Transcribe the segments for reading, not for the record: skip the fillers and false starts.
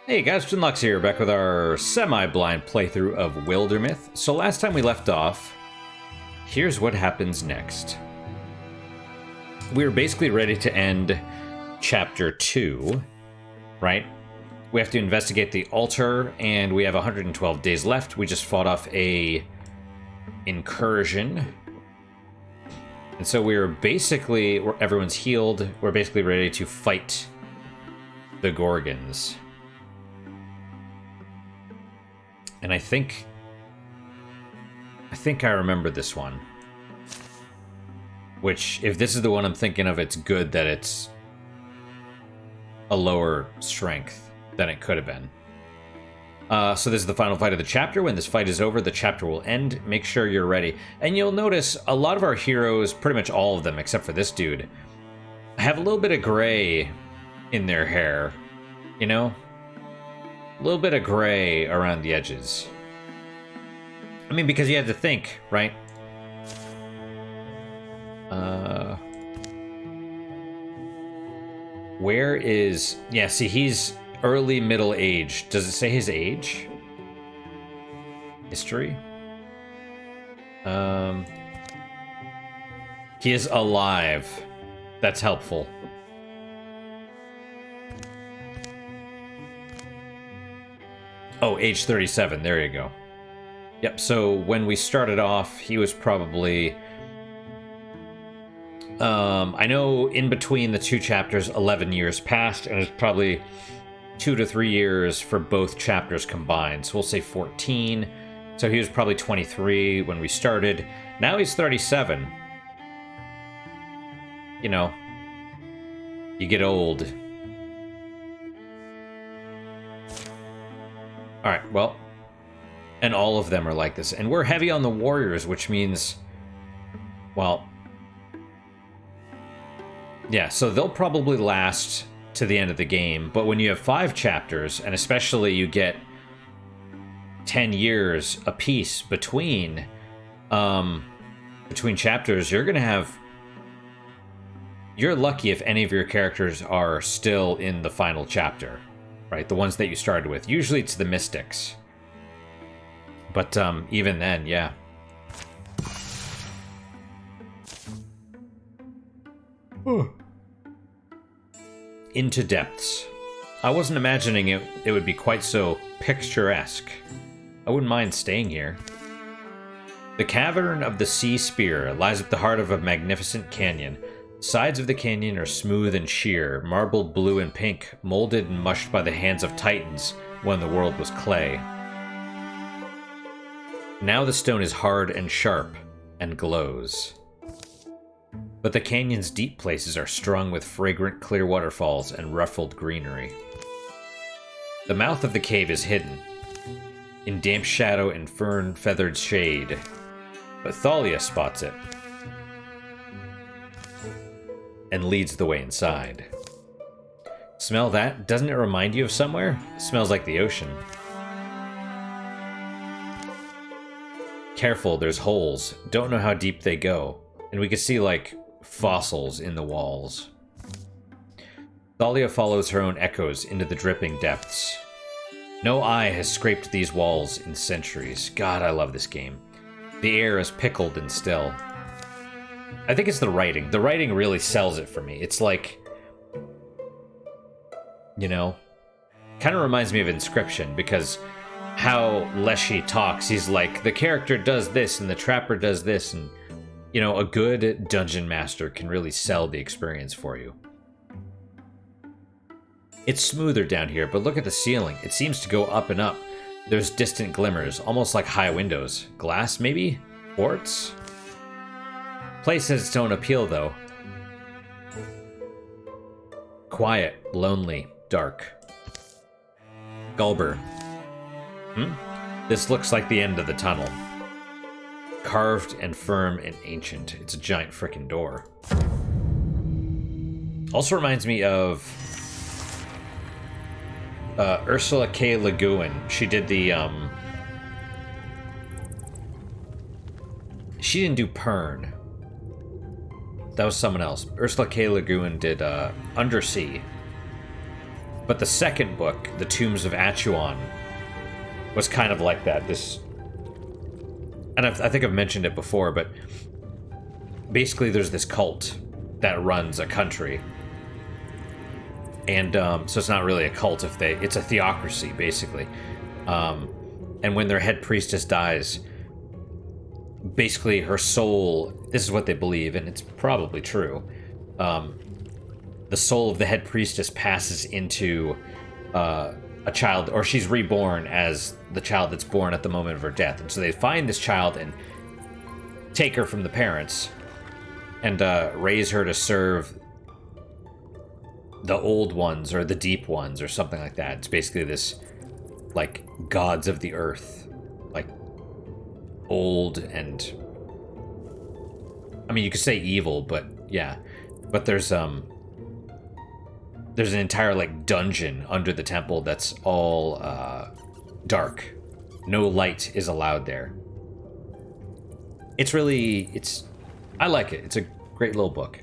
Hey guys, Lux here, back with our semi-blind playthrough of Wildermyth. So last time we left off, here's what happens next. We were basically ready to end Chapter 2, right? We have to investigate the altar, and we have 112 days left. We just fought off a incursion. And so everyone's healed. We're basically ready to fight the Gorgons. And I think I remember this one. Which, if this is the one I'm thinking of, it's good that it's a lower strength than it could have been. So this is the final fight of the chapter. When this fight is over, the chapter will end. Make sure you're ready. And you'll notice a lot of our heroes, pretty much all of them, except for this dude, have a little bit of gray in their hair. You know? A little bit of gray around the edges. I mean, because you had to think, right? Where is... Yeah, see, he's early middle age. Does it say his age? History? He is alive. That's helpful. Oh, age 37. There you go. Yep, so when we started off, he was probably... I know in between the two chapters, 11 years passed, and it's probably 2 to 3 years for both chapters combined. So we'll say 14. So he was probably 23 when we started. Now he's 37. You know, you get old. Alright, well, and all of them are like this. And we're heavy on the warriors, which means, well, yeah, so they'll probably last to the end of the game. But when you have 5 chapters, and especially you get 10 years apiece between chapters, you're going to have... You're lucky if any of your characters are still in the final chapter. Right, the ones that you started with. Usually it's the mystics. But even then, yeah. Into depths. I wasn't imagining it would be quite so picturesque. I wouldn't mind staying here. The cavern of the Sea Spear lies at the heart of a magnificent canyon. Sides of the canyon are smooth and sheer, marbled blue and pink, molded and mushed by the hands of titans when the world was clay. Now the stone is hard and sharp, and glows. But the canyon's deep places are strung with fragrant clear waterfalls and ruffled greenery. The mouth of the cave is hidden, in damp shadow and fern-feathered shade, but Thalia spots it and leads the way inside. Smell that? Doesn't it remind you of somewhere? It smells like the ocean. Careful, there's holes. Don't know how deep they go. And we can see, like, fossils in the walls. Thalia follows her own echoes into the dripping depths. No eye has scraped these walls in centuries. God, I love this game. The air is pickled and still. I think it's the writing. The writing really sells it for me. It's like, you know, kind of reminds me of Inscription, because how Leshy talks, he's like, the character does this and the trapper does this, and, you know, a good dungeon master can really sell the experience for you. It's smoother down here, but look at the ceiling. It seems to go up and up. There's distant glimmers, almost like high windows. Glass, maybe? Quartz? Place has its own appeal, though. Quiet, lonely, dark. Gulber. This looks like the end of the tunnel. Carved and firm and ancient. It's a giant frickin' door. Also reminds me of Ursula K. Le Guin. She did the she didn't do Pern. That was someone else. Ursula K. Le Guin did Undersea. But the second book, The Tombs of Atuan, was kind of like that. And I think I've mentioned it before, but basically there's this cult that runs a country. And so it's not really a cult it's a theocracy, basically. And when their head priestess dies, basically her soul, this is what they believe, and it's probably true, the soul of the head priestess passes into a child, or she's reborn as the child that's born at the moment of her death. And so they find this child and take her from the parents and raise her to serve the old ones or the deep ones or something like that. It's basically this, like, gods of the earth, like, old and, I mean, you could say evil, but yeah. But there's an entire, like, dungeon under the temple that's all dark. No light is allowed there. I like it. It's a great little book.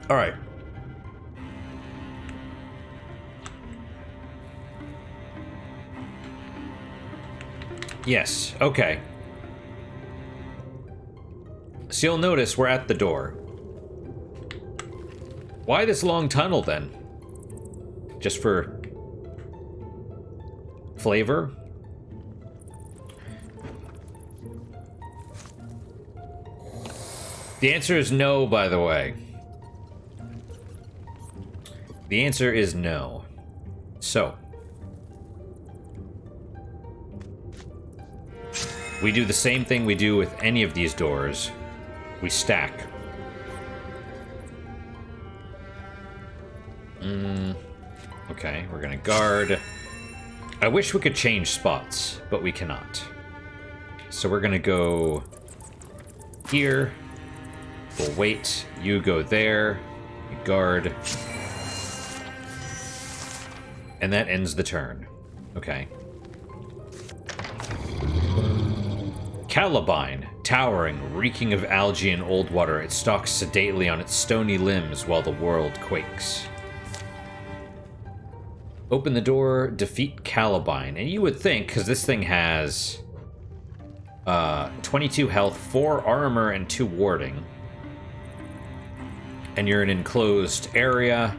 All right. Yes, okay. So you'll notice we're at the door. Why this long tunnel, then? Just for flavor? The answer is no, by the way. The answer is no. So, we do the same thing we do with any of these doors. We stack. Okay, we're gonna guard. I wish we could change spots, but we cannot. So we're gonna go here. We'll wait. You go there. You guard. And that ends the turn. Okay. Calabine, towering, reeking of algae and old water, it stalks sedately on its stony limbs while the world quakes. Open the door, defeat Calabine. And you would think, because this thing has 22 health, 4 armor, and 2 warding. And you're in an enclosed area.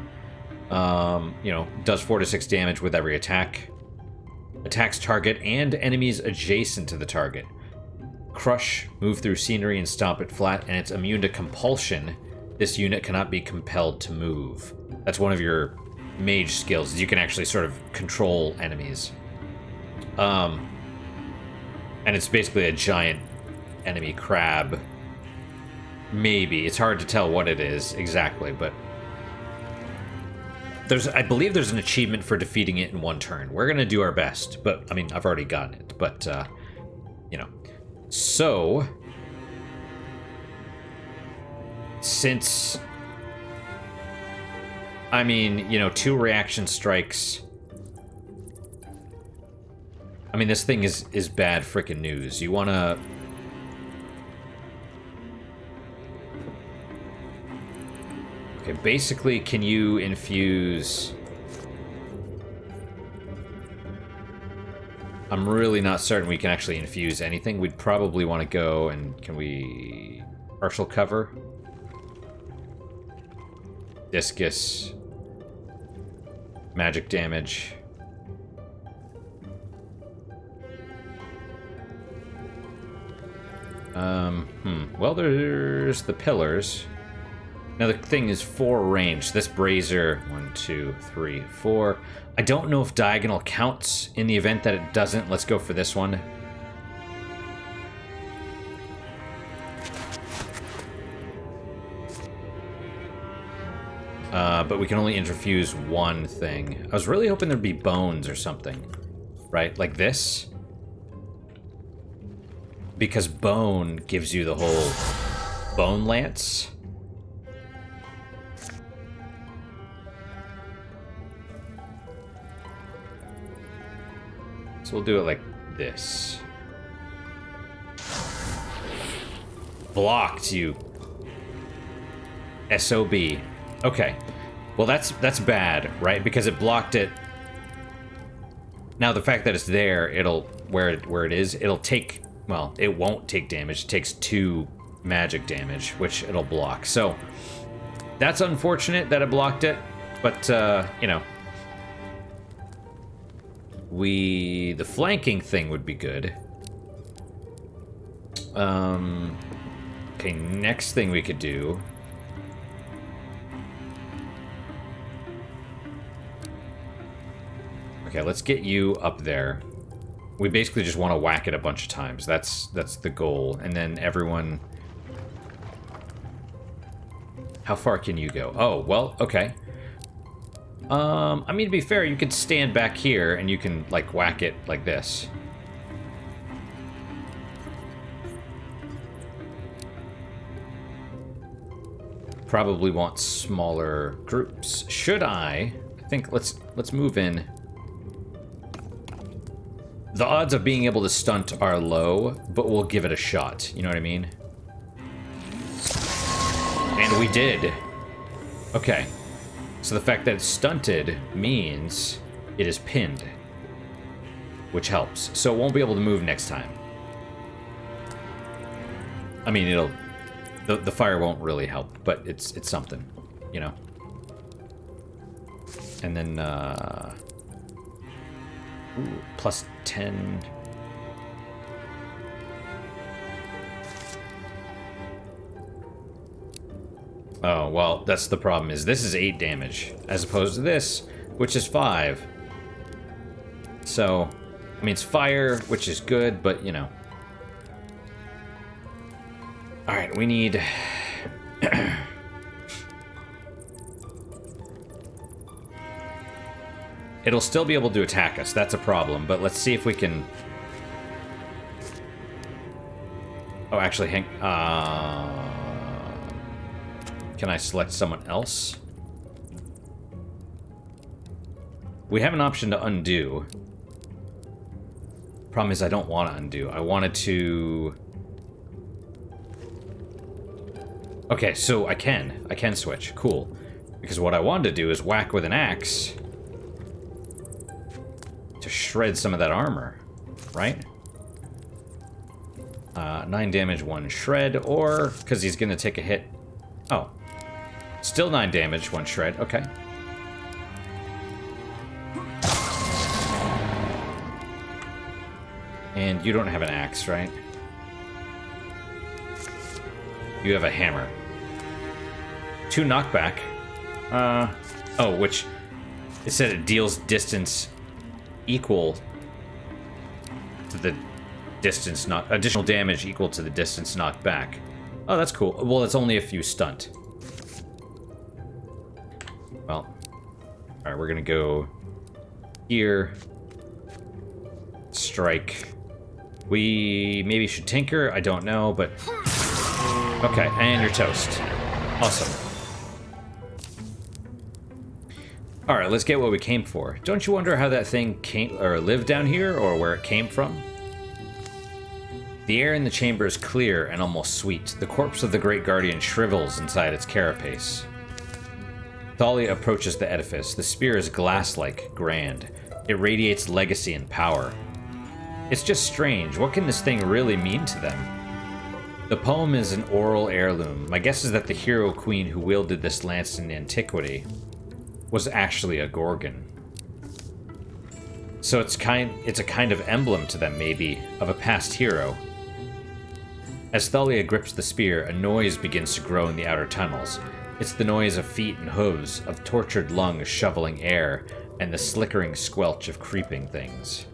Does 4 to 6 damage with every attack. Attacks target and enemies adjacent to the target. Crush, move through scenery and stomp it flat, and it's immune to compulsion. This unit cannot be compelled to move. That's one of your mage skills, is you can actually sort of control enemies. And it's basically a giant enemy crab. Maybe. It's hard to tell what it is exactly, but I believe there's an achievement for defeating it in 1 turn. We're gonna do our best, but, I mean, I've already gotten it, but, So, since, 2 reaction strikes, I mean, this thing is bad frickin' news. You wanna... Okay, basically, can you infuse... I'm really not certain we can actually infuse anything. We'd probably want to go and... Can we... Partial cover? Discus. Magic damage. Well, there's the pillars. Now, the thing is 4 range. This brazier, 1, 2, 3, 4. I don't know if diagonal counts in the event that it doesn't. Let's go for this one. But we can only interfuse 1 thing. I was really hoping there'd be bones or something. Right? Like this? Because bone gives you the whole bone lance. So we'll do it like this. Blocked, you SOB. Okay. Well, that's bad, right? Because it blocked it. Now, the fact that it's there, it'll... Where it is, it'll take... Well, it won't take damage. It takes 2 magic damage, which it'll block. So, that's unfortunate that it blocked it. But, you know... The flanking thing would be good. Okay, next thing we could do... Okay, let's get you up there. We basically just want to whack it a bunch of times. That's the goal. And then everyone... How far can you go? Oh, well, okay. I mean, to be fair, you could stand back here and you can, like, whack it like this. Probably want smaller groups. Should I think let's move in. The odds of being able to stunt are low, but we'll give it a shot. You know what I mean? And we did. Okay. So the fact that it's stunted means it is pinned, which helps. So it won't be able to move next time. I mean, it'll... The fire won't really help, but it's something, you know? And then, ooh, plus 10... Oh, well, that's the problem, is this is 8 damage, as opposed to this, which is 5. So, I mean, it's fire, which is good, but, you know. Alright, we need... It'll still be able to attack us, that's a problem, but let's see if we can... Oh, actually, can I select someone else? We have an option to undo. Problem is I don't want to undo. I wanted to... Okay, so I can switch. Cool. Because what I wanted to do is whack with an axe to shred some of that armor, right? 9 damage, 1 shred, or because he's going to take a hit. Oh. Still 9 damage, 1 shred. Okay. And you don't have an axe, right? You have a hammer. 2 knockback. Oh, which... It said it deals distance equal to the distance knock... Additional damage equal to the distance knocked back. Oh, that's cool. Well, it's only a few stunt. Well. Alright, we're gonna go... here. Strike. We maybe should tinker. I don't know, but... Okay, and you're toast. Awesome. Alright, let's get what we came for. Don't you wonder how that thing came or lived down here, or where it came from? The air in the chamber is clear and almost sweet. The corpse of the Great Guardian shrivels inside its carapace. Thalia approaches the edifice. The spear is glass-like, grand. It radiates legacy and power. It's just strange. What can this thing really mean to them? The poem is an oral heirloom. My guess is that the hero queen who wielded this lance in antiquity was actually a Gorgon. So it's a kind of emblem to them, maybe, of a past hero. As Thalia grips the spear, a noise begins to grow in the outer tunnels. It's the noise of feet and hooves, of tortured lungs shoveling air, and the slickering squelch of creeping things.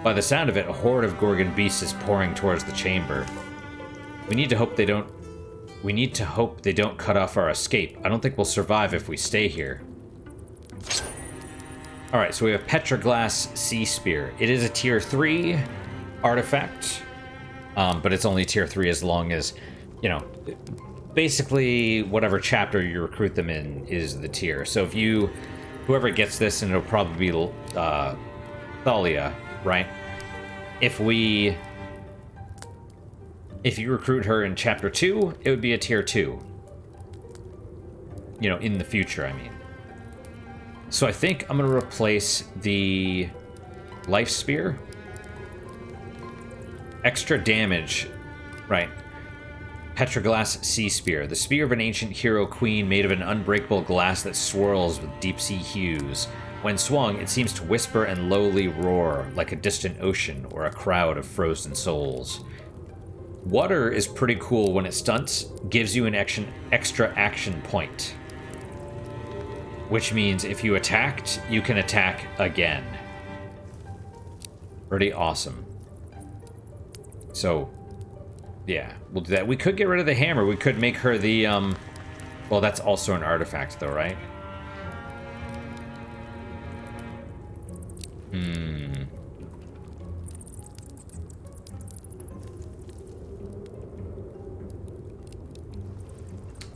By the sound of it, a horde of Gorgon beasts is pouring towards the chamber. We need to hope they don't cut off our escape. I don't think we'll survive if we stay here. Alright, so we have Petroglass Sea Spear. It is a tier 3 artifact, but it's only tier 3 as long as, you know, basically whatever chapter you recruit them in is the tier. So if whoever gets this, and it'll probably be Thalia, right? If we If you recruit her in Chapter 2, it would be a Tier 2. You know, in the future, I mean. So I think I'm going to replace the Life Spear. Extra damage. Right. Petroglass Sea Spear. The spear of an ancient hero queen made of an unbreakable glass that swirls with deep-sea hues. When swung, it seems to whisper and lowly roar like a distant ocean or a crowd of frozen souls. Water is pretty cool when it stunts, gives you an extra action point. Which means if you attacked, you can attack again. Pretty awesome. So, yeah, we'll do that. We could get rid of the hammer. We could make her the, well, that's also an artifact, though, right?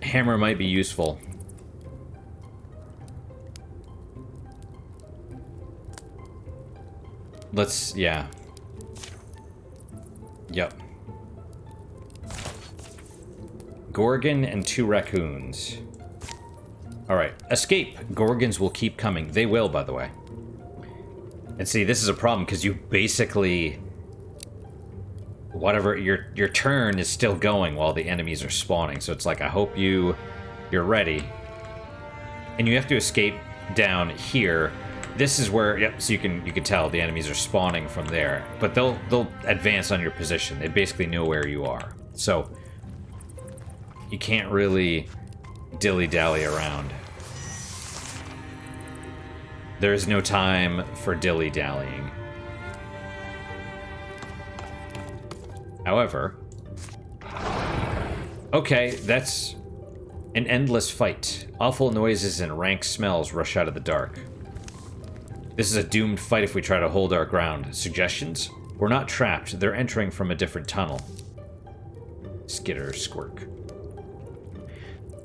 Hammer might be useful. Let's, yeah. Yep. Gorgon and 2 raccoons. Alright, escape. Gorgons will keep coming. They will, by the way. And see, this is a problem, because you basically... Whatever, your turn is still going while the enemies are spawning. So it's like, I hope you're ready. And you have to escape down here. This is where, yep, so you can tell the enemies are spawning from there. But they'll advance on your position. They basically know where you are. So you can't really dilly-dally around. There's no time for dilly-dallying. However, okay, that's an endless fight. Awful noises and rank smells rush out of the dark. This is a doomed fight if we try to hold our ground. Suggestions? We're not trapped. They're entering from a different tunnel. Skitter squirk.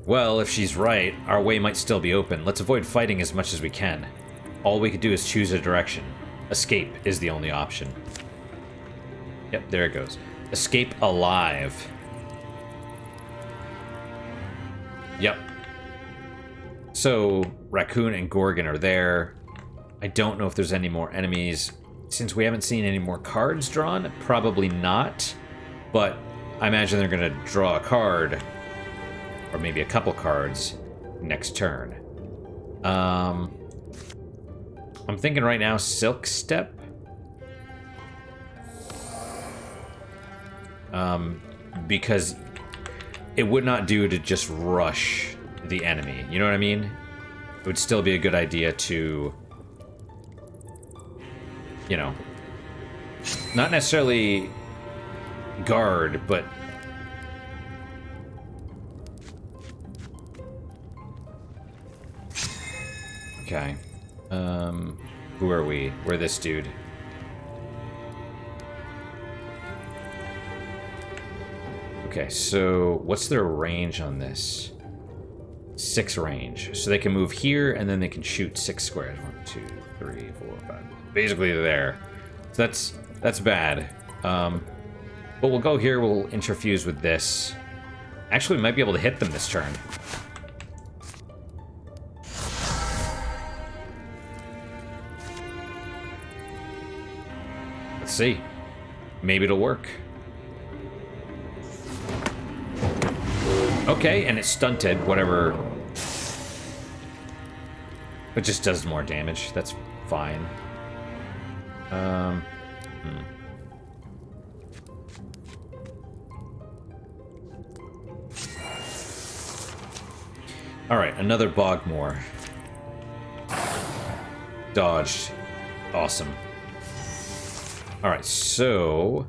Well, if she's right, our way might still be open. Let's avoid fighting as much as we can. All we could do is choose a direction. Escape is the only option. Yep, there it goes. Escape alive. Yep. So, Raccoon and Gorgon are there. I don't know if there's any more enemies. Since we haven't seen any more cards drawn, probably not. But I imagine they're going to draw a card, or maybe a couple cards, next turn. I'm thinking right now Silk Step. Because it would not do to just rush the enemy. You know what I mean? It would still be a good idea to, you know, not necessarily guard, but okay. Who are we? We're this dude. Okay, so what's their range on this? 6 range. So they can move here, and then they can shoot 6 squares. 1, 2, 3, 4, 5. Basically, they're there. So that's bad. But we'll go here. We'll interfuse with this. Actually, we might be able to hit them this turn. Let's see. Maybe it'll work. Okay, and it's stunted, whatever. It just does more damage. That's fine. Alright, another Bogmore. Dodged. Awesome. Alright, so...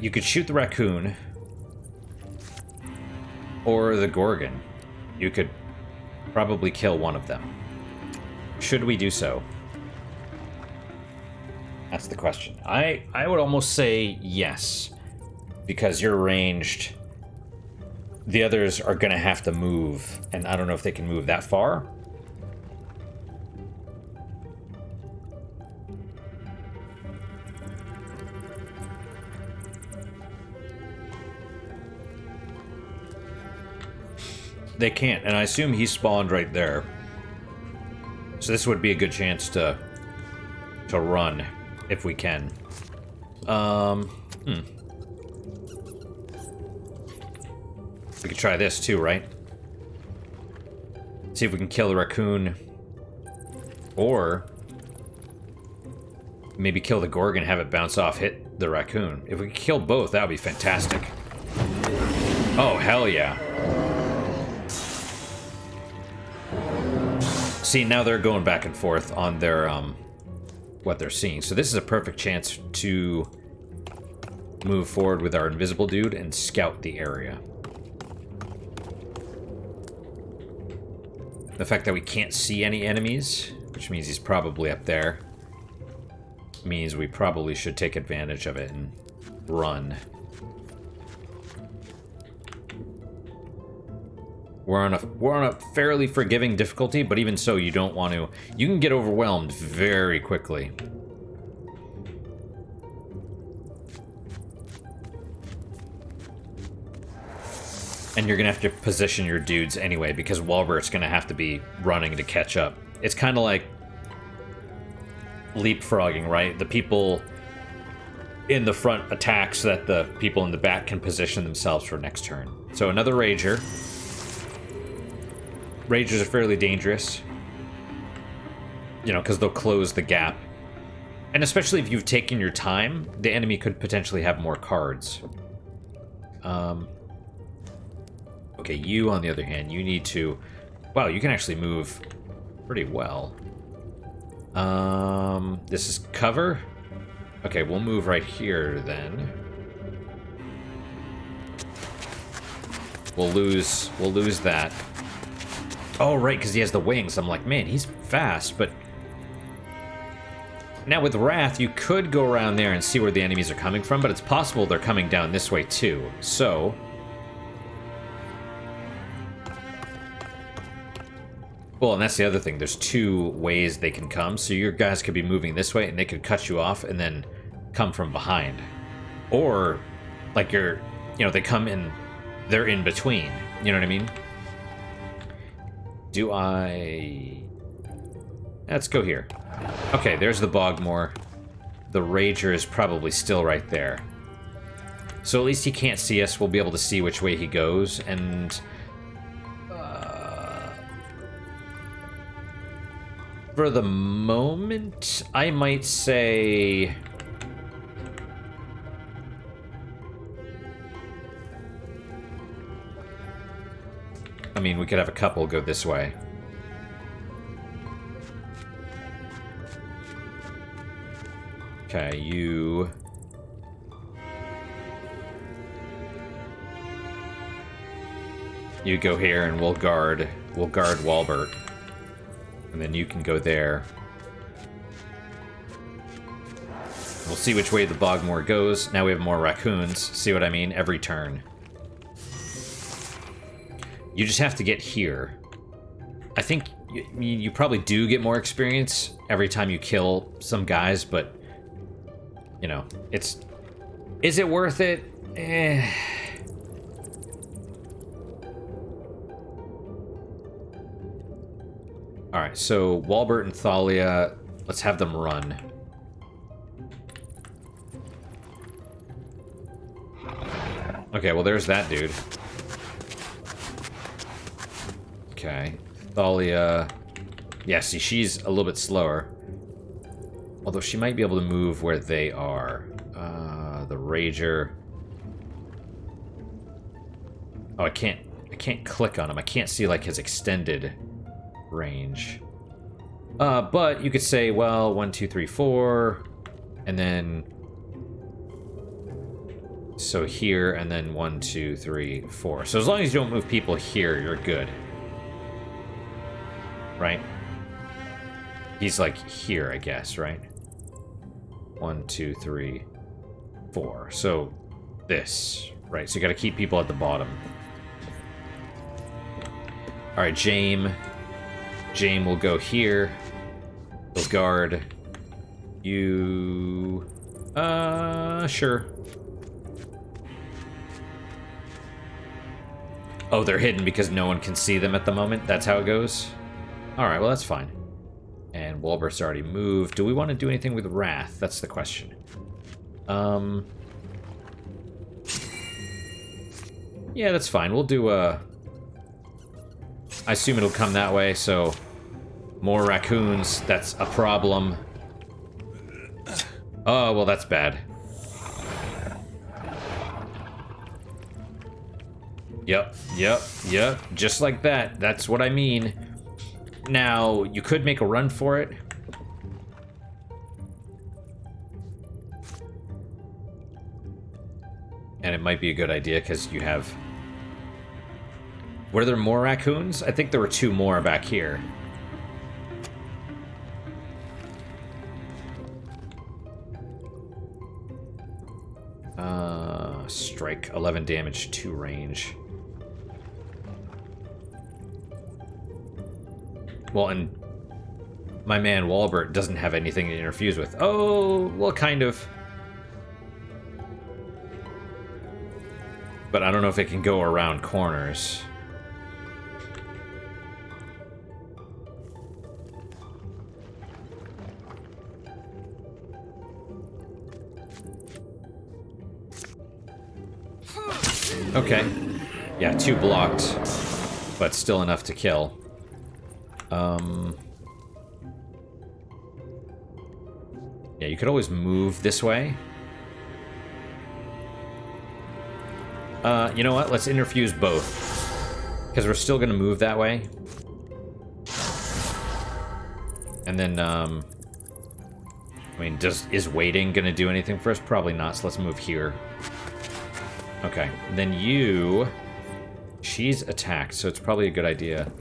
You could shoot the raccoon. Or the Gorgon. You could probably kill one of them. Should we do so? That's the question. I would almost say yes. Because you're ranged. The others are going to have to move. And I don't know if they can move that far. They can't, and I assume he spawned right there. So this would be a good chance to run, if we can. We could try this too, right? See if we can kill the raccoon. Or maybe kill the Gorgon, have it bounce off, hit the raccoon. If we could kill both, that would be fantastic. Oh, hell yeah. See, now they're going back and forth on their, what they're seeing. So this is a perfect chance to move forward with our invisible dude and scout the area. The fact that we can't see any enemies, which means he's probably up there, means we probably should take advantage of it and run. We're on a fairly forgiving difficulty, but even so, you don't want to... You can get overwhelmed very quickly. And you're going to have to position your dudes anyway, because Walbert's going to have to be running to catch up. It's kind of like leapfrogging, right? The people in the front attack so that the people in the back can position themselves for next turn. So another Rager. Ragers are fairly dangerous. You know, because they'll close the gap. And especially if you've taken your time, the enemy could potentially have more cards. Okay, you, on the other hand, you need to... Wow, you can actually move pretty well. This is cover? Okay, we'll move right here, then. We'll lose that. Oh, right, because he has the wings. I'm like, man, he's fast, but... Now, with Wrath, you could go around there and see where the enemies are coming from, but it's possible they're coming down this way, too. So... Well, and that's the other thing. There's two ways they can come. So your guys could be moving this way, and they could cut you off and then come from behind. Or, like, you know, they come in... They're in between. You know what I mean? Do I... Let's go here. Okay, there's the Bogmore. The Rager is probably still right there. So at least he can't see us. We'll be able to see which way he goes. And... for the moment, I might say... I mean, we could have a couple go this way. Okay, you... You go here and we'll guard Walbert. And then you can go there. We'll see which way the Bogmore goes. Now we have more raccoons. See what I mean? Every turn. You just have to get here. I think you probably do get more experience every time you kill some guys, but... You know, it's... Is it worth it? Eh... Alright, so Walbert and Thalia, let's have them run. Okay, well there's that dude. Okay, Thalia... Yeah, see, she's a little bit slower. Although she might be able to move where they are. The Rager... Oh, I can't click on him. I can't see, like, his extended... range. But you could say, well, 1, 2, 3, 4, and then so here, and then 1, 2, 3, 4. So as long as you don't move people here, you're good. Right? He's like here, I guess, right? 1, 2, 3, 4. So this, right? So you gotta keep people at the bottom. Alright, Jame will go here. He'll guard. You... Sure. Oh, they're hidden because no one can see them at the moment? That's how it goes? Alright, well that's fine. And Wildermyth's already moved. Do we want to do anything with Wrath? That's the question. Yeah, that's fine. We'll do I assume it'll come that way, so... More raccoons. That's a problem. Oh, well, that's bad. Yep. Just like that. That's what I mean. Now, you could make a run for it. And it might be a good idea, because you have... Were there more raccoons? I think there were 2 more back here. Strike, 11 damage, 2 range. Well, and my man Wildermyth doesn't have anything to interfuse with. Oh, well, kind of. But I don't know if it can go around corners. Okay. Yeah, 2 blocked, but still enough to kill. Yeah, you could always move this way. You know what? Let's interfuse both. Because we're still going to move that way. And then, I mean, is waiting going to do anything for us? Probably not, so let's move here. Okay, then you... She's attacked, so it's probably a good idea.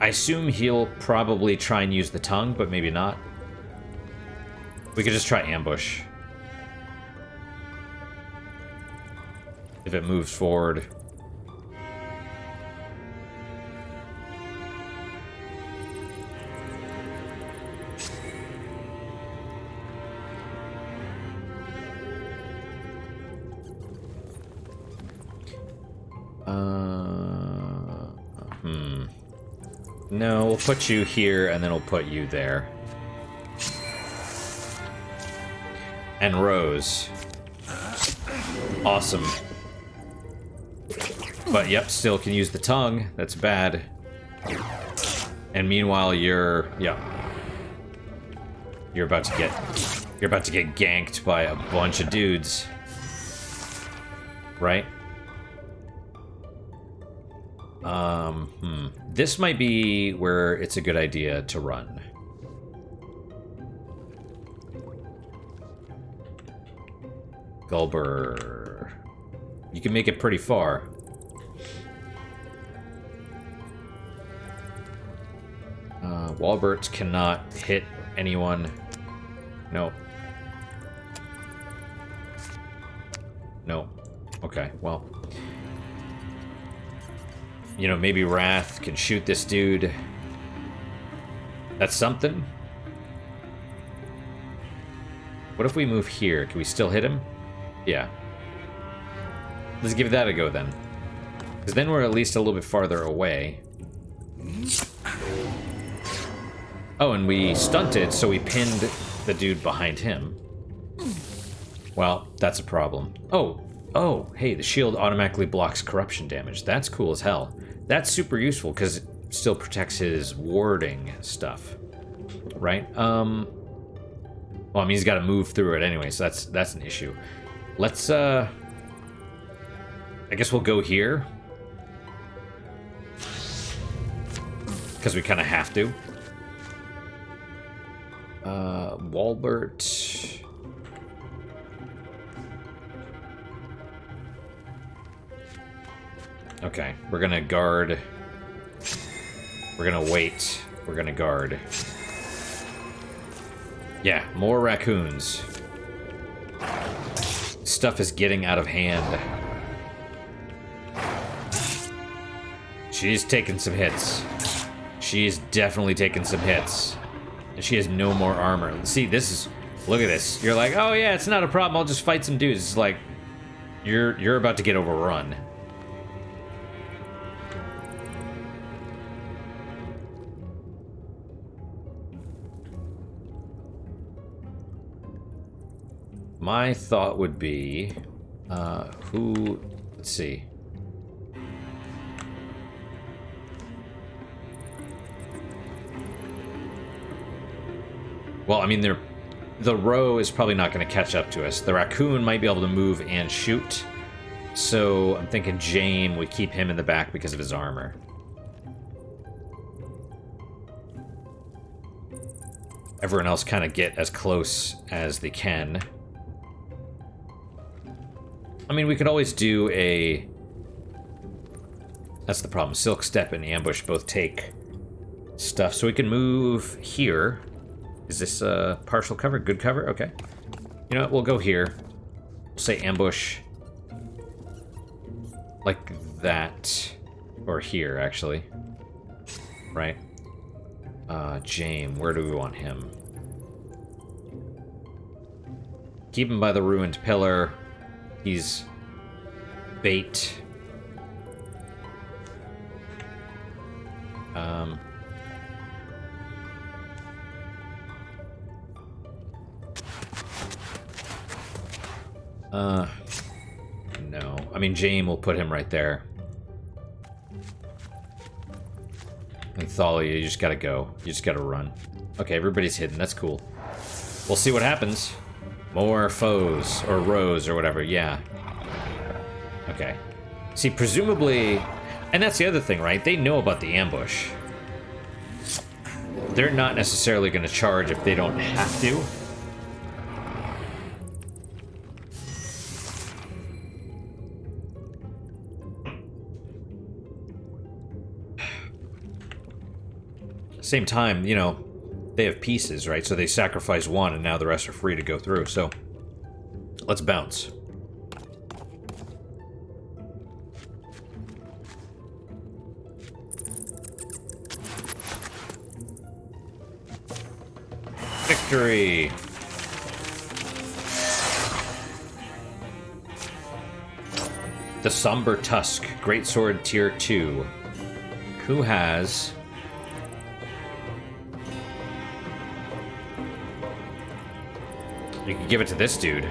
I assume he'll probably try and use the tongue, but maybe not. We could just try ambush. If it moves forward. No, we'll put you here, and then we'll put you there. And Rose. Awesome. But, yep, still can use the tongue. That's bad. And meanwhile, you're about to get ganked by a bunch of dudes. Right? This might be where it's a good idea to run. Gulber. You can make it pretty far. Wildermyth cannot hit anyone. No. No. Okay, well. You know, maybe Wrath can shoot this dude. That's something. What if we move here? Can we still hit him? Yeah. Let's give that a go then. Because then we're at least a little bit farther away. Oh, and we stunted, so we pinned the dude behind him. Well, that's a problem. Oh, hey, the shield automatically blocks corruption damage. That's cool as hell. That's super useful, because it still protects his warding stuff. Right? Well, I mean, he's got to move through it anyway, so that's an issue. Let's, I guess we'll go here. Because we kind of have to. Wildermyth... Okay, we're gonna guard. We're gonna wait. We're gonna guard. Yeah, more raccoons. Stuff is getting out of hand. She's taking some hits. She's definitely taking some hits. And she has no more armor. See, this is Look at this. You're like, oh yeah, it's not a problem. I'll just fight some dudes. It's like, you're about to get overrun. My thought would be, let's see. Well, I mean, the row is probably not going to catch up to us. The raccoon might be able to move and shoot. So I'm thinking Jane, we keep him in the back because of his armor. Everyone else kind of get as close as they can. I mean, we could always do a... That's the problem. Silk Step and Ambush both take stuff. So we can move here. Is this partial cover? Good cover? Okay. You know what? We'll go here. We'll say Ambush. Like that. Or here, actually. Right. James, where do we want him? Keep him by the ruined pillar. He's bait. No. I mean, James will put him right there. And Thalia, you just gotta go. You just gotta run. Okay, everybody's hidden. That's cool. We'll see what happens. More foes, or rows, or whatever. Yeah. Okay. See, presumably... And that's the other thing, right? They know about the ambush. They're not necessarily going to charge if they don't have to. Same time, you know, they have pieces, right? So they sacrifice one, and now the rest are free to go through. So, let's bounce. Victory! The Somber Tusk, Greatsword Tier 2. Who has... You can give it to this dude.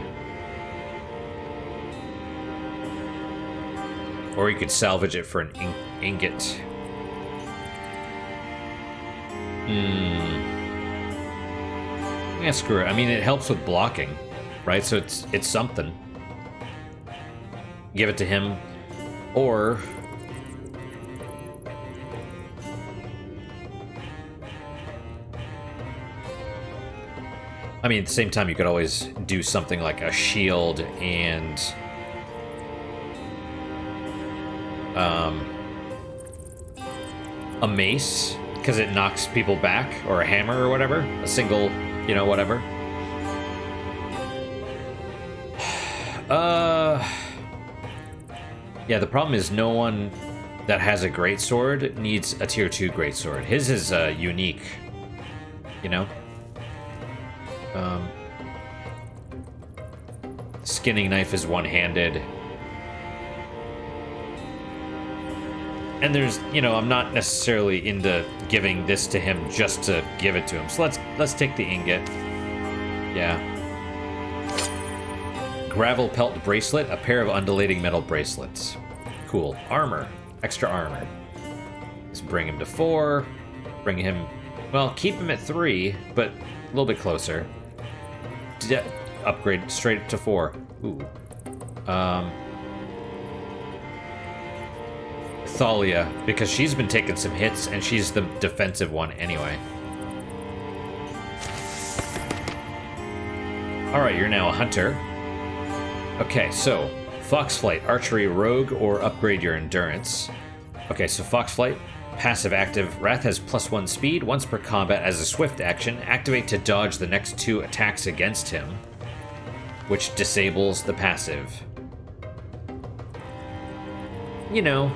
Or you could salvage it for an ingot. Yeah, screw it. I mean, it helps with blocking, right? So it's something. Give it to him. Or... I mean, at the same time, you could always do something like a shield and... a mace, because it knocks people back, or a hammer or whatever. A single, you know, whatever. Yeah, the problem is no one that has a greatsword needs a tier 2 greatsword. His is unique, you know? Skinning knife is one-handed. And there's, you know, I'm not necessarily into giving this to him just to give it to him. So let's take the ingot. Yeah. Gravel pelt bracelet, a pair of undulating metal bracelets. Cool. Armor. Extra armor. Let's bring him to 4. Bring him... Well, keep him at 3, but a little bit closer. Upgrade straight to 4. Ooh. Thalia, because she's been taking some hits, and she's the defensive one anyway. Alright, you're now a hunter. Okay, so, Foxflight, archery, rogue, or upgrade your endurance. Okay, so Foxflight, passive active. Wrath has +1 speed. Once per combat as a swift action, activate to dodge the next 2 attacks against him, which disables the passive. You know,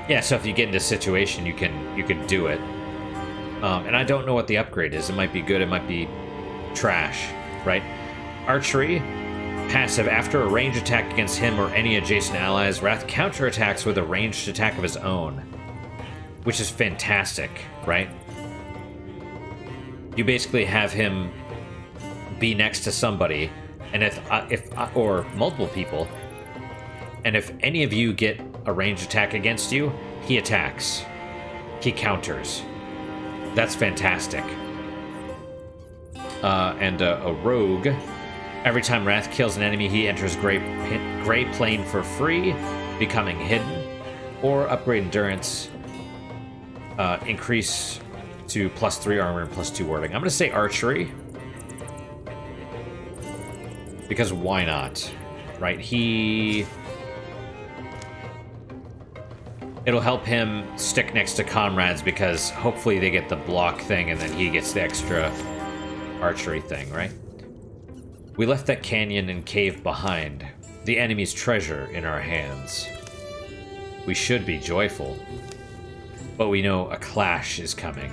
yeah, so if you get into a situation, you can do it. And I don't know what the upgrade is. It might be good, it might be trash. right? Archery, passive. After a range attack against him or any adjacent allies, Wrath counterattacks with a ranged attack of his own, which is fantastic, right? You basically have him be next to somebody, and if or multiple people, and if any of you get a ranged attack against you, he attacks. He counters. That's fantastic. And a rogue. Every time Wrath kills an enemy, he enters Gray Plane for free, becoming hidden. Or upgrade endurance. Increase to +3 armor and +2 warding. I'm going to say archery. Because why not? Right? It'll help him stick next to comrades because hopefully they get the block thing and then he gets the extra archery thing, right? We left that canyon and cave behind, the enemy's treasure in our hands. We should be joyful, but we know a clash is coming.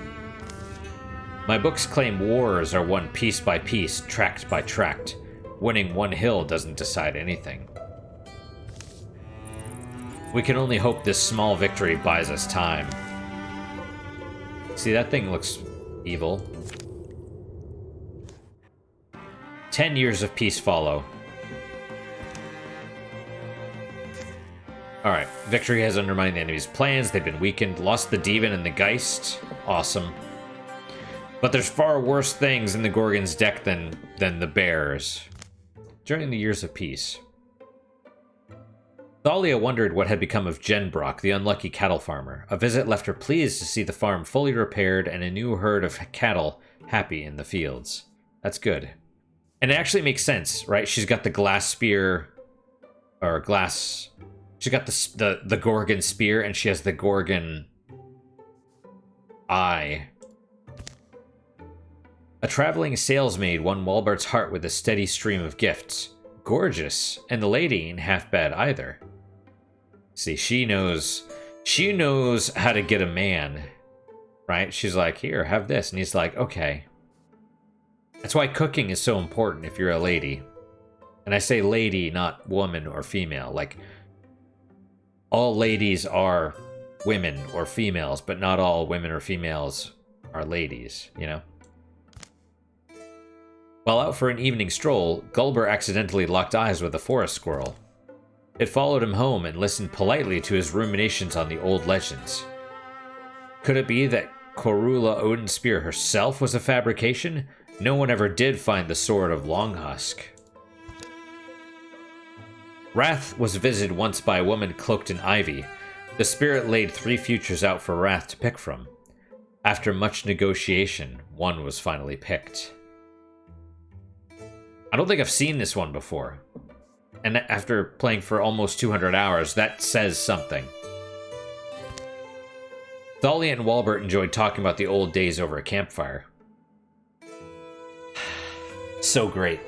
My books claim wars are won piece by piece, tract by tract. Winning one hill doesn't decide anything. We can only hope this small victory buys us time. See, that thing looks evil. 10 years of peace follow. Alright, victory has undermined the enemy's plans. They've been weakened. Lost the Demon and the Geist. Awesome. But there's far worse things in the Gorgon's deck than the bears. During the years of peace. Thalia wondered what had become of Jenbrock, the unlucky cattle farmer. A visit left her pleased to see the farm fully repaired and a new herd of cattle happy in the fields. That's good. And it actually makes sense, right? She's got the glass spear, or glass... She's got the Gorgon spear, and she has the Gorgon eye. A traveling salesmaid won Walbert's heart with a steady stream of gifts. Gorgeous, and the lady ain't half bad either. See, she knows how to get a man, right? She's like, here, have this. And he's like, okay. That's why cooking is so important if you're a lady. And I say lady, not woman or female. Like, all ladies are women or females, but not all women or females are ladies, you know? While out for an evening stroll, Gulber accidentally locked eyes with a forest squirrel. It followed him home and listened politely to his ruminations on the old legends. Could it be that Corula Odenspear herself was a fabrication? No one ever did find the sword of Longhusk. Wrath was visited once by a woman cloaked in ivy. The spirit laid 3 futures out for Wrath to pick from. After much negotiation, one was finally picked. I don't think I've seen this one before. And after playing for almost 200 hours, that says something. Thalia and Walbert enjoyed talking about the old days over a campfire. So great.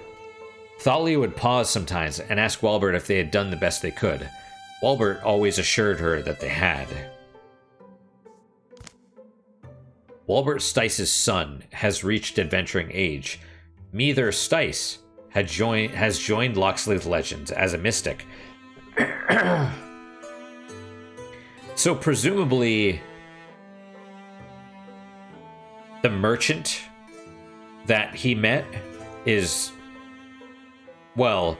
Thalia would pause sometimes and ask Walbert if they had done the best they could. Walbert always assured her that they had. Walbert Stice's son has reached adventuring age. Meather Stice has joined Locksley's Legends as a mystic. So presumably the merchant that he met is, well,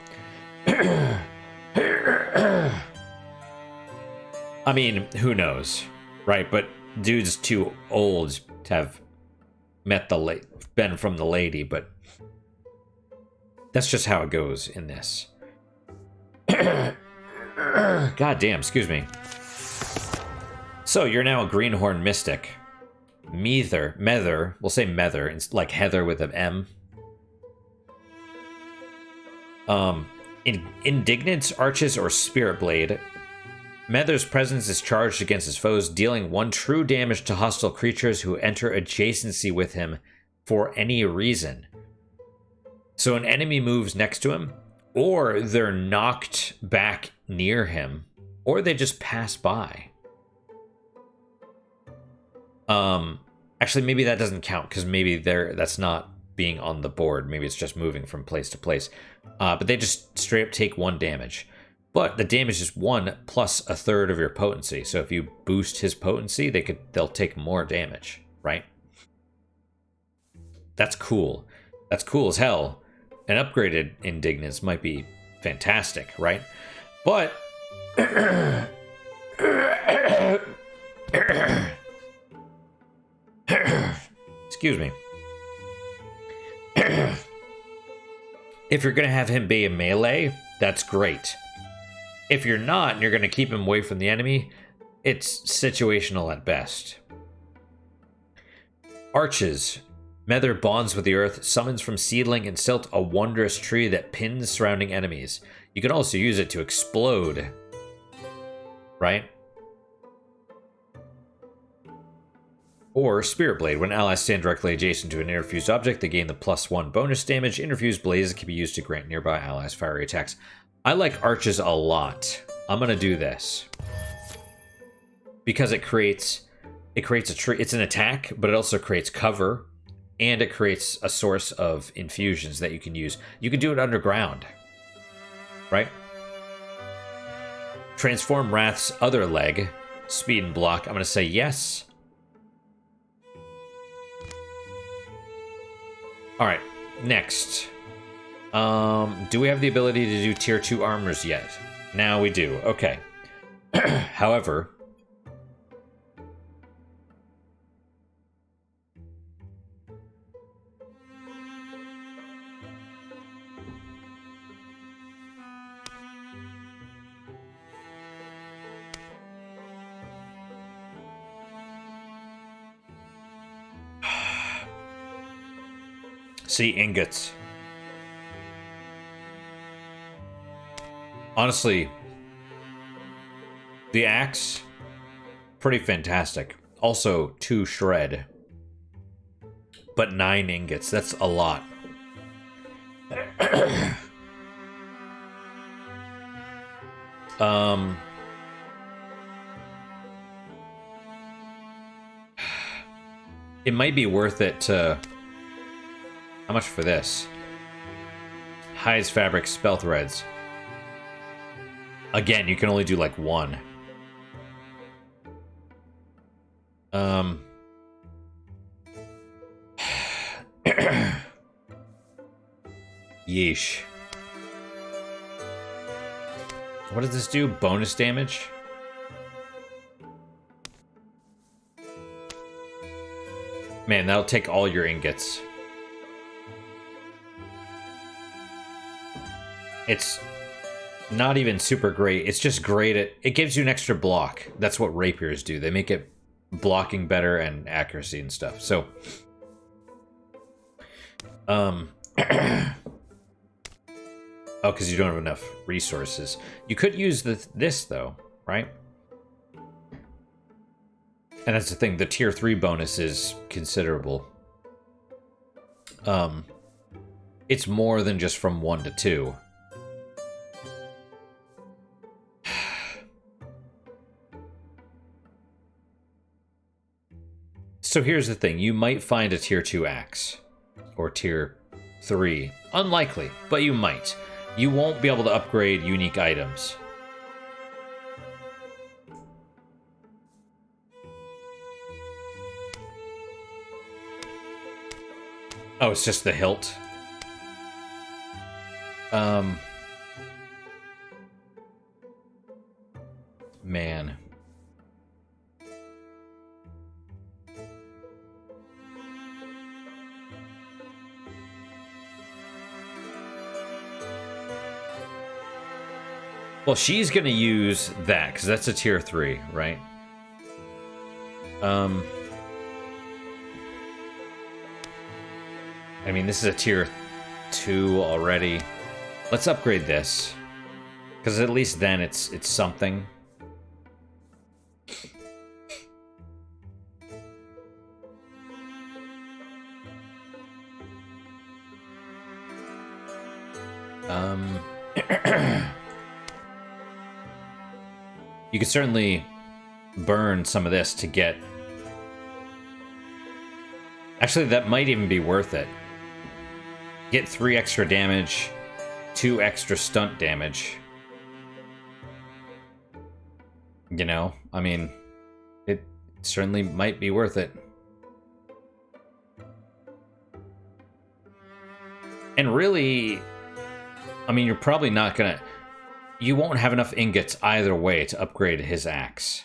I mean, who knows, right? But dude's too old to have met been from the lady, but that's just how it goes in this. God damn, excuse me. So, you're now a Greenhorn Mystic. Mether, we'll say Mether, it's like Heather with an M. Indignance, Arches, or Spirit Blade. Mether's presence is charged against his foes, dealing 1 true damage to hostile creatures who enter adjacency with him for any reason. So an enemy moves next to him, or they're knocked back near him, or they just pass by. Actually, maybe that doesn't count, because maybe that's not being on the board. Maybe it's just moving from place to place. But they just straight up take 1 damage. But the damage is 1 plus a third of your potency. So if you boost his potency, they'll take more damage, right? That's cool. That's cool as hell. An upgraded Indignance might be fantastic, right? But excuse me. If you're going to have him be a melee, that's great. If you're not, and you're going to keep him away from the enemy, it's situational at best. Arches. Nether bonds with the earth, summons from seedling and silt a wondrous tree that pins surrounding enemies. You can also use it to explode. Right? Or Spirit Blade. When allies stand directly adjacent to an interfused object, they gain the +1 bonus damage. Interfused blazes can be used to grant nearby allies fiery attacks. I like arches a lot. I'm gonna do this. Because it creates a tree. It's an attack, but it also creates cover. And it creates a source of infusions that you can use. You can do it underground. Right? Transform Wrath's other leg. Speed and block. I'm going to say yes. Alright. Next. Do we have the ability to do tier 2 armors yet? Now we do. Okay. However... See, ingots. Honestly, the axe, pretty fantastic. Also, 2 shred. But 9 ingots, that's a lot. It might be worth it to... How much for this? Hides fabric, spell threads. Again, you can only do like 1. Yeesh. What does this do? Bonus damage? Man, that'll take all your ingots. It's not even super great. It's just great at... It gives you an extra block. That's what rapiers do. They make it blocking better and accuracy and stuff. So... Oh, because you don't have enough resources. You could use this, though, right? And that's the thing. The tier 3 bonus is considerable. It's more than just from 1 to 2. So here's the thing. You might find a tier 2 axe. Or tier 3. Unlikely, but you might. You won't be able to upgrade unique items. Oh, it's just the hilt. Man. Well, she's gonna use that, because that's a tier 3, right? I mean, this is a tier 2 already. Let's upgrade this. Because at least then it's something. You could certainly burn some of this to get... Actually, that might even be worth it. Get 3 extra damage, 2 extra stunt damage. You know, I mean, it certainly might be worth it. And really, I mean, you're probably not gonna... You won't have enough ingots either way to upgrade his axe.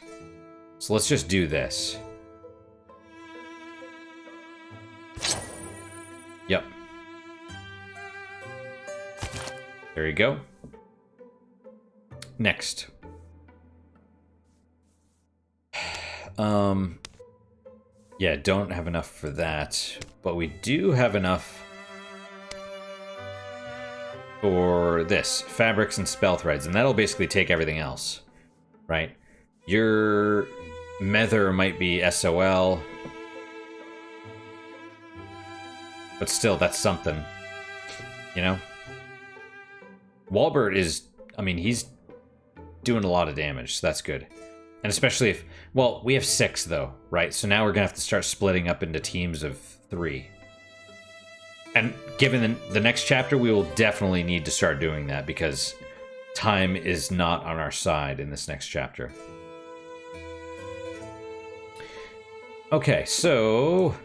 So let's just do this. Yep. There you go. Next. Yeah, don't have enough for that. But we do have enough for this. Fabrics and spell threads. And that'll basically take everything else. Right? Your Mether might be SOL. But still, that's something. You know? Walbert is... I mean, he's doing a lot of damage, so that's good. And especially if... Well, we have 6, though, right? So now we're going to have to start splitting up into teams of 3. And given the next chapter, we will definitely need to start doing that, because time is not on our side in this next chapter. Okay, so...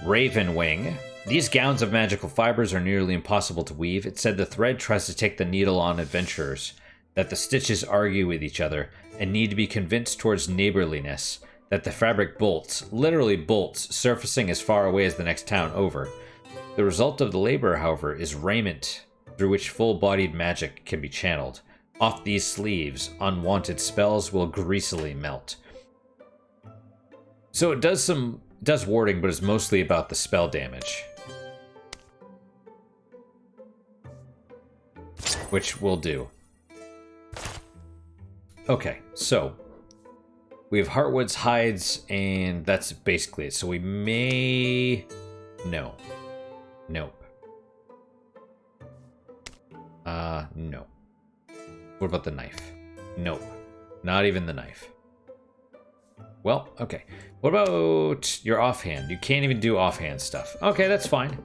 Ravenwing. These gowns of magical fibers are nearly impossible to weave. It said the thread tries to take the needle on adventurers, that the stitches argue with each other and need to be convinced towards neighborliness, that the fabric bolts, literally bolts, surfacing as far away as the next town over. The result of the labor, however, is raiment through which full-bodied magic can be channeled. Off these sleeves, unwanted spells will greasily melt. So it does warding, but it's mostly about the spell damage. Which we'll do. Okay, so we have Heartwood's hides, and that's basically it. So we may... No. Nope. No. What about the knife? Nope. Not even the knife. Well, okay. What about your offhand? You can't even do offhand stuff. Okay, that's fine.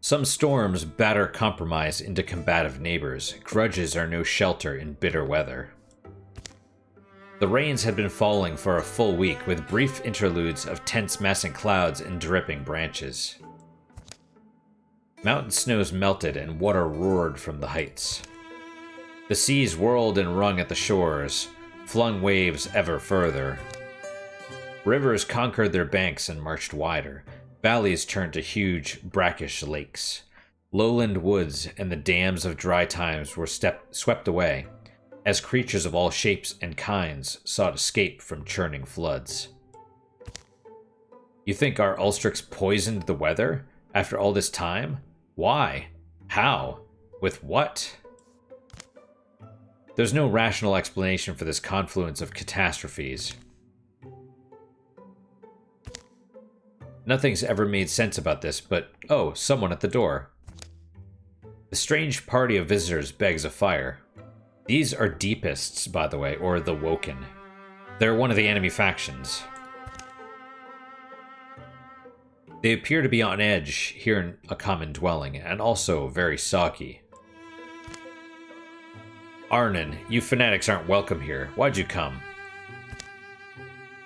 Some storms batter compromise into combative neighbors. Grudges are no shelter in bitter weather. The rains had been falling for a full week, with brief interludes of tense massing clouds and dripping branches. Mountain snows melted and water roared from the heights. The seas whirled and wrung at the shores, flung waves ever further. Rivers conquered their banks and marched wider. Valleys turned to huge, brackish lakes. Lowland woods and the dams of dry times were swept away, as creatures of all shapes and kinds sought escape from churning floods. You think our Ulstrix poisoned the weather after all this time? Why? How? With what? There's no rational explanation for this confluence of catastrophes. Nothing's ever made sense about this, but, oh, someone at the door. The strange party of visitors begs a fire. These are Deepists, by the way, or the Woken. They're one of the enemy factions. They appear to be on edge here in a common dwelling, and also very soggy. Arnon, you fanatics aren't welcome here. Why'd you come?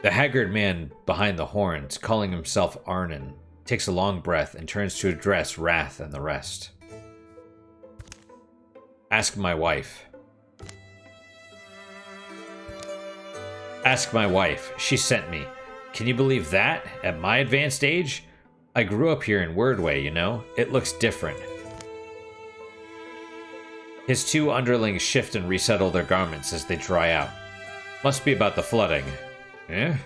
The haggard man behind the horns, calling himself Arnon, takes a long breath and turns to address Wrath and the rest. Ask my wife. Ask my wife. She sent me. Can you believe that? At my advanced age? I grew up here in Wordway, you know? It looks different. His 2 underlings shift and resettle their garments as they dry out. Must be about the flooding. Eh?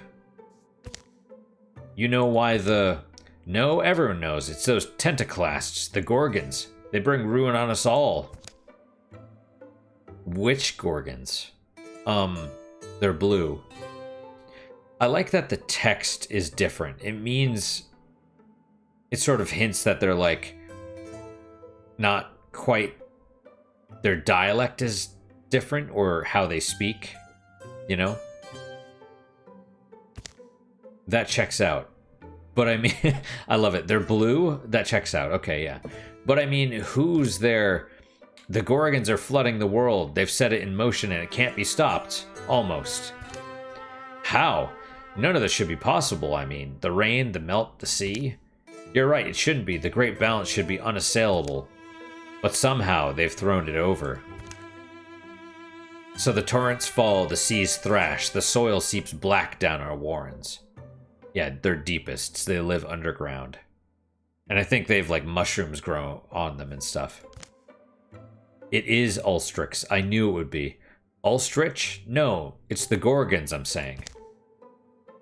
You know why the... No, everyone knows. It's those tentaclasts, the Gorgons. They bring ruin on us all. Which Gorgons? They're blue. I like that the text is different. It means... It sort of hints that they're, like, not quite... Their dialect is different, or how they speak, you know? That checks out. But I mean, I love it. They're blue? That checks out. Okay, yeah. But I mean, who's there? The Gorgons are flooding the world. They've set it in motion and it can't be stopped. Almost. How? None of this should be possible, I mean. The rain, the melt, the sea. You're right, it shouldn't be. The great balance should be unassailable. But somehow, they've thrown it over. So the torrents fall, the seas thrash, the soil seeps black down our warrens. Yeah, they're deepest. They live underground. And I think they've, like, mushrooms grow on them and stuff. It is Ulstrix. I knew it would be. Ulstrich? No, it's the Gorgons, I'm saying.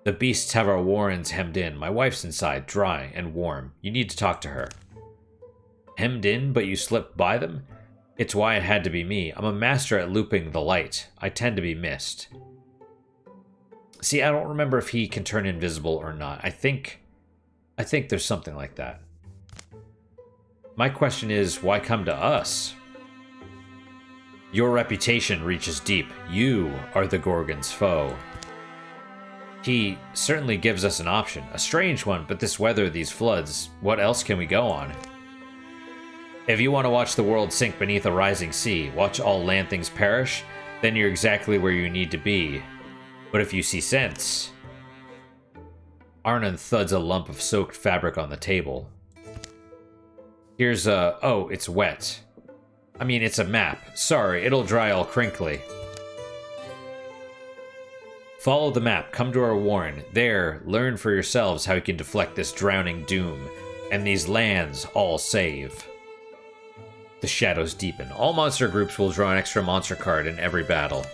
The beasts have our warrens hemmed in. My wife's inside, dry and warm. You need to talk to her. Hemmed in, but you slipped by them? It's why it had to be me. I'm a master at looping the light. I tend to be missed. See, I don't remember if he can turn invisible or not. I think there's something like that. My question is, why come to us? Your reputation reaches deep. You are the Gorgon's foe. He certainly gives us an option. A strange one, but this weather, these floods, what else can we go on? If you want to watch the world sink beneath a rising sea, watch all land things perish, then you're exactly where you need to be. But if you see sense... Arnon thuds a lump of soaked fabric on the table. Here's a... Oh, it's wet. I mean, it's a map. Sorry, it'll dry all crinkly. Follow the map, come to our warren. There, learn for yourselves how you can deflect this drowning doom, and these lands all save. The shadows deepen. All monster groups will draw an extra monster card in every battle.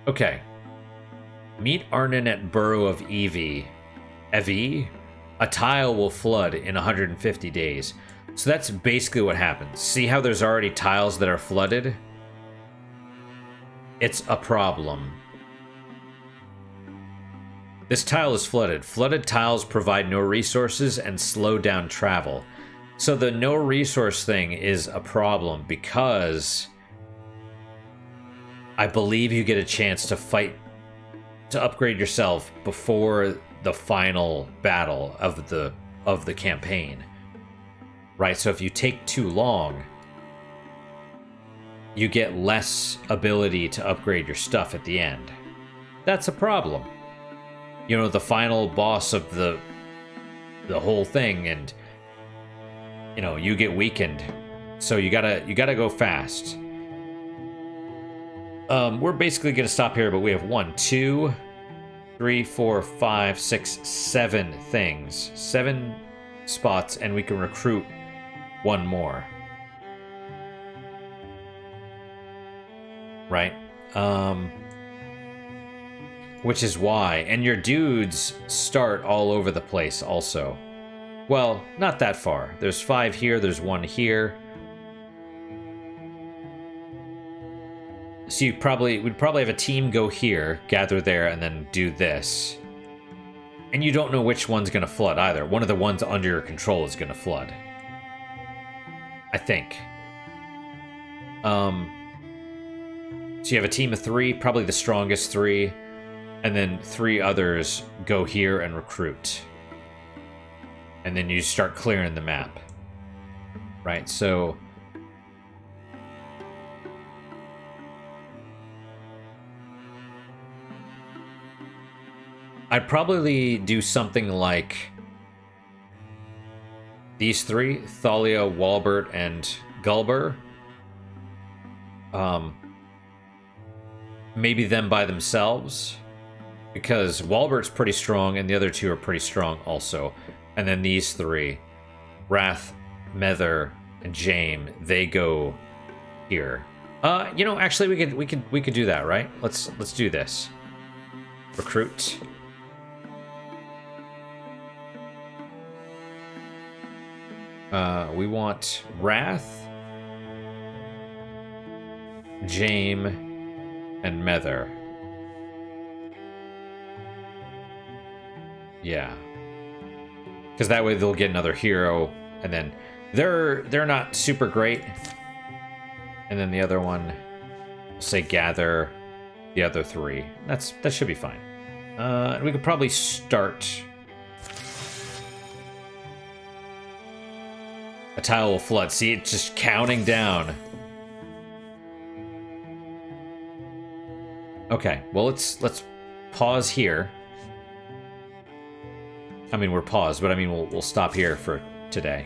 Okay. Meet Arnon at Burrow of Evie. Evie? A tile will flood in 150 days. So that's basically what happens. See how there's already tiles that are flooded? It's a problem. This tile is flooded. Flooded tiles provide no resources and slow down travel. So the no resource thing is a problem because I believe you get a chance to fight, to upgrade yourself before the final battle of the campaign. Right, so if you take too long, you get less ability to upgrade your stuff at the end. That's a problem. You know, the final boss of the whole thing, and you know, you get weakened. So you gotta go fast. We're basically gonna stop here, but we have 1, 2, 3, 4, 5, 6, 7 things. 7 spots, and we can recruit 1 more. Right? Which is why. And your dudes start all over the place also. Well, not that far. There's 5 here, there's 1 here. So we'd probably have a team go here, gather there, and then do this. And you don't know which one's gonna flood either. One of the ones under your control is gonna flood. I think. So you have a team of 3, probably the strongest 3, and then 3 others go here and recruit. And then you start clearing the map. Right, so... I'd probably do something like these 3, Thalia, Walbert, and Gulber. Maybe them by themselves, because Walbert's pretty strong and the other 2 are pretty strong also. And then these 3, Wrath, Mether, and Jame, they go here. You know, actually we could do that, right? Let's do this. Recruit. We want Wrath, Jame, and Mether. Yeah. Because that way they'll get another hero, and then they're not super great. And then the other one, say gather the other 3. That should be fine. We could probably start. A tile will flood. See, it's just counting down. Okay, well, let's pause here. I mean, we're paused, but I mean, we'll stop here for today.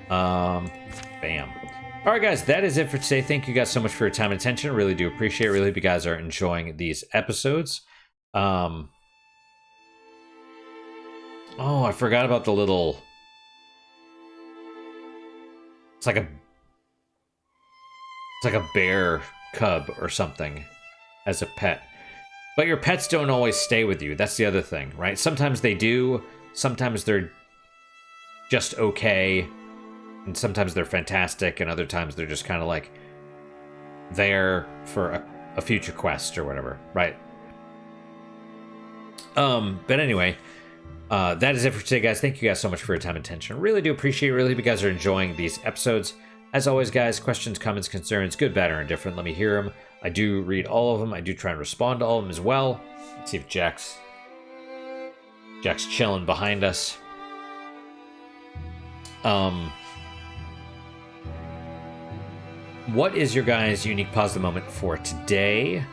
Bam. All right, guys, that is it for today. Thank you guys so much for your time and attention. Really do appreciate it. Really hope you guys are enjoying these episodes. Oh, I forgot about the little... It's like a bear cub or something as a pet. But your pets don't always stay with you. That's the other thing, right? Sometimes they do. Sometimes they're just okay. And sometimes they're fantastic. And other times they're just kind of like there for a future quest or whatever, right? But anyway, that is it for today, guys. Thank you guys so much for your time and attention. Really do appreciate it. Really hope you guys are enjoying these episodes. As always, guys, questions, comments, concerns, good, bad, or indifferent, let me hear them. I do read all of them. I do try and respond to all of them as well. Let's see if Jack's chilling behind us. What is your guys' unique positive moment for today?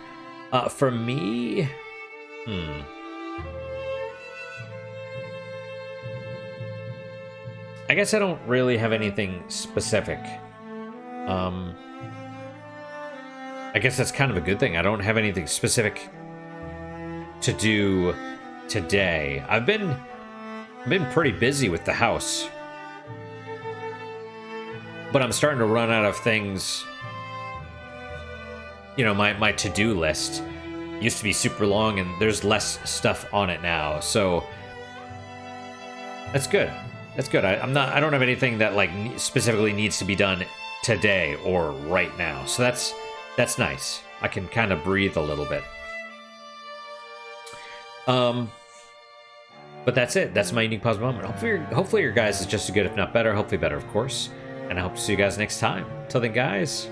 For me, I guess I don't really have anything specific. I guess that's kind of a good thing. I don't have anything specific to do today. I've been pretty busy with the house. But I'm starting to run out of things. You know, my to-do list used to be super long and there's less stuff on it now. So that's good. That's good. I don't have anything that like specifically needs to be done today or right now. So that's nice. I can kind of breathe a little bit. But that's it. That's my unique positive moment. Hopefully your guys is just as good, if not better. Hopefully better, of course. And I hope to see you guys next time. Till then, guys,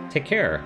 take care.